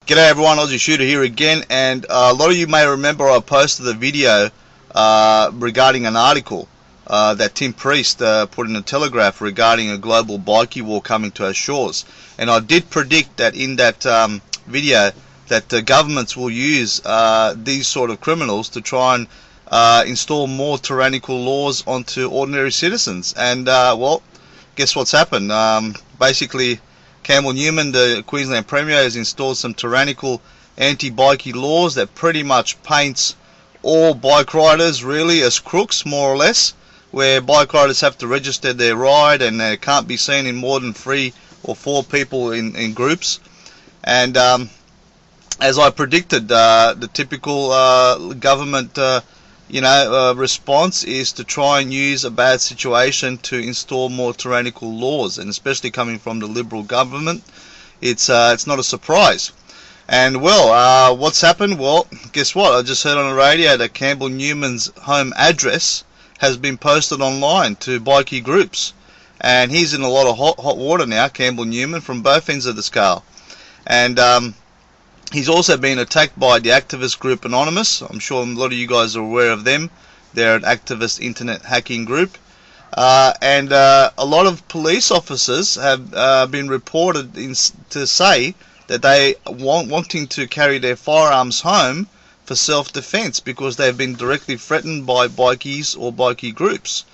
G'day everyone, Aussie Shooter here again, and a lot of you may remember I posted a video regarding an article that Tim Priest put in the Telegraph regarding a global bikie war coming to our shores. And I did predict that in that video that the governments will use these sort of criminals to try and install more tyrannical laws onto ordinary citizens. And well, guess what's happened? Basically, Campbell Newman, the Queensland Premier, has installed some tyrannical anti-bikie laws that pretty much paints all bike riders really as crooks, more or less, where bike riders have to register their ride and they can't be seen in more than 3 or 4 people in groups. And as I predicted, the typical government response is to try and use a bad situation to install more tyrannical laws, and especially coming from the Liberal government, it's not a surprise. And well, what's happened? Well, guess what? I just heard on the radio that Campbell Newman's home address has been posted online to bikie groups, and he's in a lot of hot water now, Campbell Newman, from both ends of the scale. And he's also been attacked by the activist group Anonymous. I'm sure a lot of you guys are aware of them. They're an activist internet hacking group. And a lot of police officers have been reported to say that they wanting to carry their firearms home for self-defense because they've been directly threatened by bikies or bikie groups.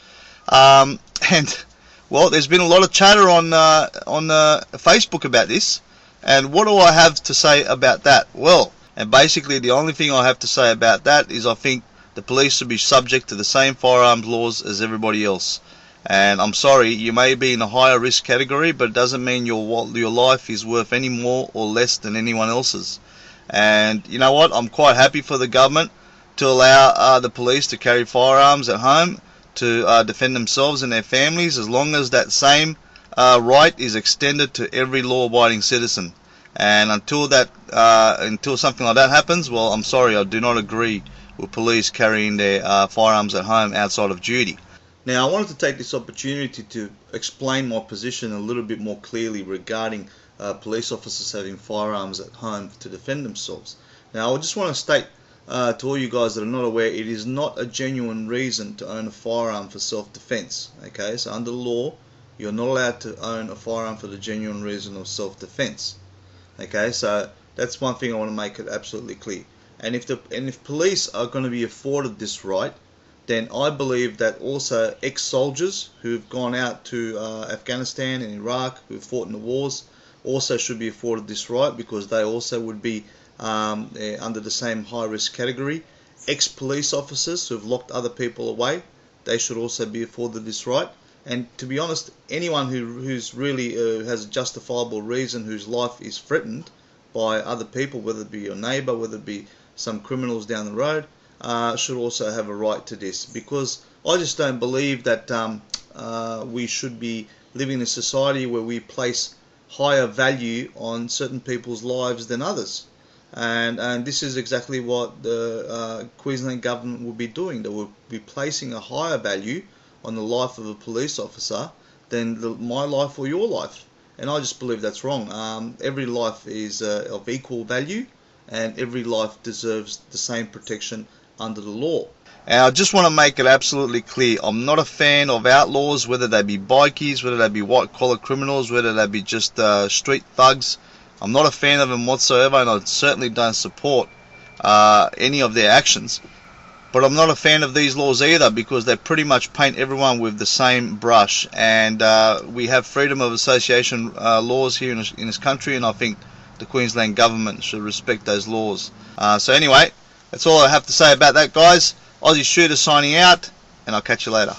And well, there's been a lot of chatter on Facebook about this. And what do I have to say about that? Well, and basically the only thing I have to say about that is I think the police should be subject to the same firearms laws as everybody else. And I'm sorry, you may be in a higher risk category, but it doesn't mean your life is worth any more or less than anyone else's. And you know what? I'm quite happy for the government to allow the police to carry firearms at home to defend themselves and their families, as long as that same right is extended to every law-abiding citizen. And until something like that happens, well, I'm sorry, I do not agree with police carrying their firearms at home outside of duty. Now, I wanted to take this opportunity to explain my position a little bit more clearly regarding police officers having firearms at home to defend themselves. Now, I just want to state to all you guys that are not aware, it is not a genuine reason to own a firearm for self-defense. Okay, so under the law, you're not allowed to own a firearm for the genuine reason of self-defense. Okay, so that's one thing I want to make it absolutely clear. And if police are going to be afforded this right, then I believe that also ex-soldiers who've gone out to Afghanistan and Iraq, who've fought in the wars, also should be afforded this right, because they also would be under the same high-risk category. Ex-police officers who've locked other people away, they should also be afforded this right. And to be honest, anyone who's really has a justifiable reason, whose life is threatened by other people, whether it be your neighbour, whether it be some criminals down the road, should also have a right to this. Because I just don't believe that we should be living in a society where we place higher value on certain people's lives than others. And this is exactly what the Queensland government will be doing. They will be placing a higher value on the life of a police officer than my life or your life. And I just believe that's wrong. Every life is of equal value, and every life deserves the same protection under the law. And I just want to make it absolutely clear, I'm not a fan of outlaws, whether they be bikies, whether they be white-collar criminals, whether they be just street thugs. I'm not a fan of them whatsoever, and I certainly don't support any of their actions. But I'm not a fan of these laws either, because they pretty much paint everyone with the same brush. And we have freedom of association laws here in this country, and I think the Queensland government should respect those laws. So anyway, that's all I have to say about that, guys. Aussie Shooter signing out, and I'll catch you later.